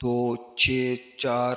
2، 6، 4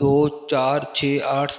2، 4، 6، 8